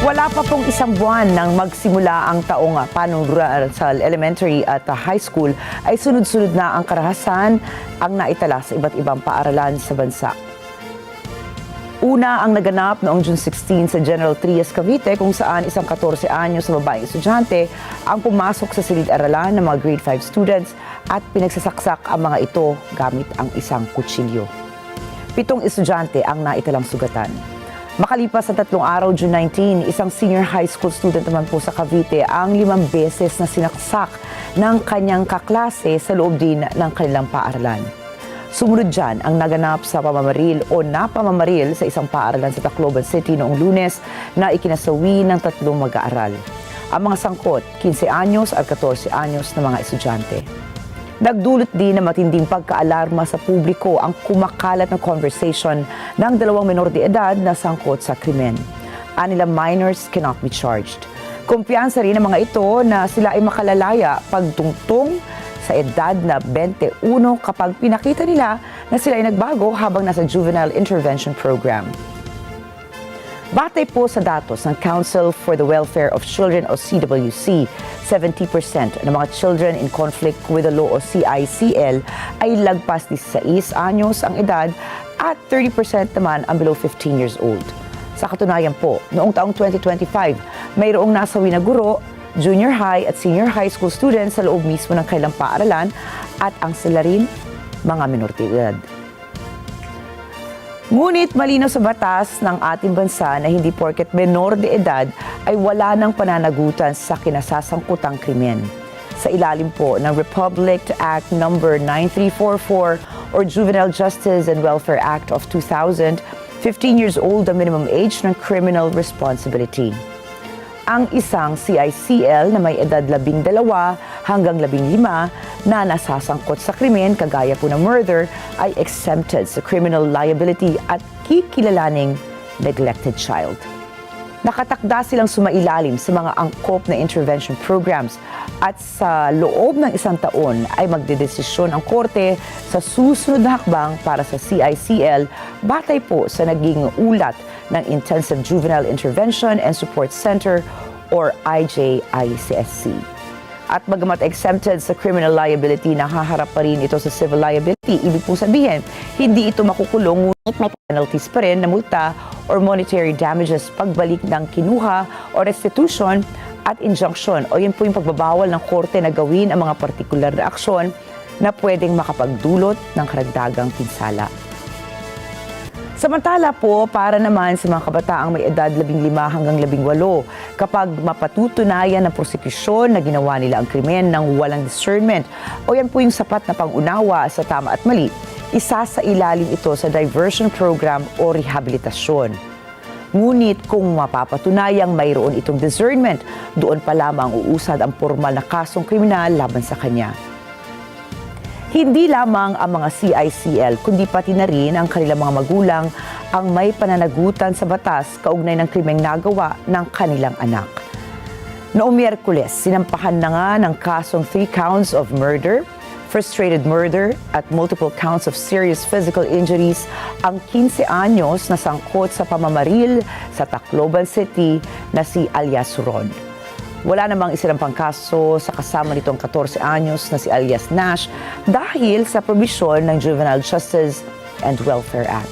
Wala pa pong isang buwan nang magsimula ang taong panuntunan sa elementary at high school ay sunod-sunod na ang karahasan ang naitala sa iba't ibang paaralan sa bansa. Una ang naganap noong June 16 sa General Trias, Cavite kung saan isang 14 anyos na babaeng estudyante ang pumasok sa silid-aralan ng mga grade 5 students at pinagsasaksak ang mga ito gamit ang isang kutsilyo. 7 estudyante ang naitalang sugatan. Makalipas sa 3 araw, June 19, isang senior high school student naman po sa Cavite ang 5 beses na sinaksak ng kanyang kaklase sa loob din ng kanilang paaralan. Sumunod dyan ang naganap sa pamamaril o napamamaril sa isang paaralan sa Tacloban City noong Lunes na ikinasawi ng 3 mag-aaral. Ang mga sangkot, 15 anyos at 14 anyos na mga estudyante. Nagdulot din ng matinding pagkaalarma sa publiko ang kumakalat na conversation ng 2 menor de edad na sangkot sa krimen. Anilang minors cannot be charged. Kumpiyansa rin ng mga ito na sila ay makalalaya pagtungtong sa edad na 21 kapag pinakita nila na sila ay nagbago habang nasa Juvenile Intervention Program. Batay po sa datos ng Council for the Welfare of Children o CWC, 70% ng mga children in conflict with the law o CICL ay lagpas 16 anyos ang edad at 30% naman ang below 15 years old. Sa katunayan po, noong taong 2025, mayroong nasawi na guro, junior high at senior high school students sa loob mismo ng kailang paaralan at ang sila rin mga menor de edad. Ngunit malinaw sa batas ng ating bansa na hindi porket menor de edad ay wala ng pananagutan sa kinasasangkutang krimen. Sa ilalim po ng Republic Act No. 9344 or Juvenile Justice and Welfare Act of 2000, 15 years old ang minimum age ng criminal responsibility. Ang isang CICL na may edad 12 hanggang 15 na nasasangkot sa krimen kagaya po ng murder ay exempted sa criminal liability at kikilalaning neglected child. Nakatakda silang sumailalim sa mga angkop na intervention programs at sa loob ng 1 taon ay magdedesisyon ang korte sa susunod na hakbang para sa CICL batay po sa naging ulat ng Intensive Juvenile Intervention and Support Center or IJICSC. At bagamat exempted sa criminal liability, nakaharap pa rin ito sa civil liability. Ibig po sabihin, hindi ito makukulong ngunit may penalties pa rin na multa or monetary damages pagbalik ng kinuha o restitution at injunction o yun po yung pagbabawal ng korte na gawin ang mga partikular na aksyon na pwedeng makapagdulot ng karagdagang pinsala. Samantala po, para naman sa mga kabataang may edad 15 hanggang 18, kapag mapatutunayan ng prosekusyon na ginawa nila ang krimen ng walang discernment o yan po yung sapat na pangunawa sa tama at mali, isa sa ilalim ito sa diversion program o rehabilitasyon. Ngunit kung mapapatunayang mayroon itong discernment, doon pa lamang uusad ang formal na kasong kriminal laban sa kanya. Hindi lamang ang mga CICL, kundi pati na rin ang kanilang mga magulang ang may pananagutan sa batas kaugnay ng krimeng nagawa ng kanilang anak. Noong Miyerkules, sinampahan na nga ng kasong 3 counts of murder, frustrated murder at multiple counts of serious physical injuries ang 15 anyos na sangkot sa pamamaril sa Tacloban City na si alias Rod. Wala namang isinampang kaso sa kasama nitong 14 anyos na si alias Nash dahil sa probisyon ng Juvenile Justice and Welfare Act.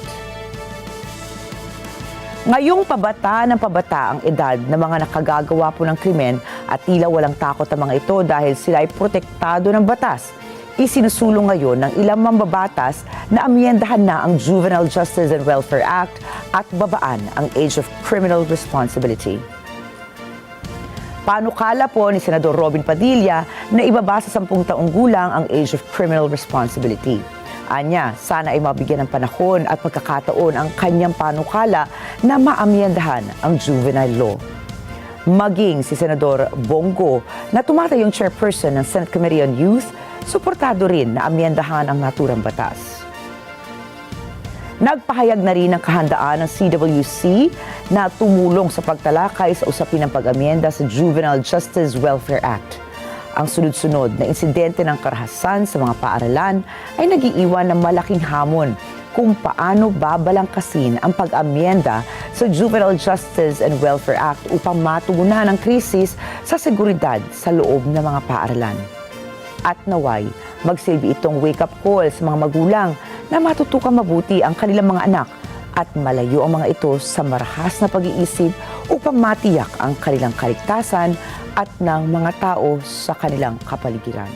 Ngayong pabata ng pabata ang edad ng mga nakagagawa po ng krimen at tila walang takot ang mga ito dahil sila ay protektado ng batas. Isinusulong ngayon ng ilang mambabatas na amyendahan na ang Juvenile Justice and Welfare Act at babaan ang age of criminal responsibility. Panukala po ni Senador Robin Padilla na ibaba sa 10 taong gulang ang age of criminal responsibility. Anya, sana ay mabigyan ng panahon at pagkakataon ang kanyang panukala na maamyendahan ang juvenile law. Maging si Senador Bongo na tumatayong chairperson ng Senate Committee on Youth, suportado rin na amyendahan ang naturang batas. Nagpahayag na rin ng kahandaan ng CWC na tumulong sa pagtalakay sa usapin ng pag-amyenda sa Juvenile Justice Welfare Act. Ang sunod-sunod na insidente ng karahasan sa mga paaralan ay nag-iiwan ng malaking hamon kung paano babalangkasin ang pag-amyenda sa Juvenile Justice and Welfare Act upang matugunan ang krisis sa seguridad sa loob ng mga paaralan. At naway, magsilbi itong wake-up call sa mga magulang na matutukan mabuti ang kanilang mga anak at malayo ang mga ito sa marahas na pag-iisip upang matiyak ang kanilang kaligtasan at ng mga tao sa kanilang kapaligiran.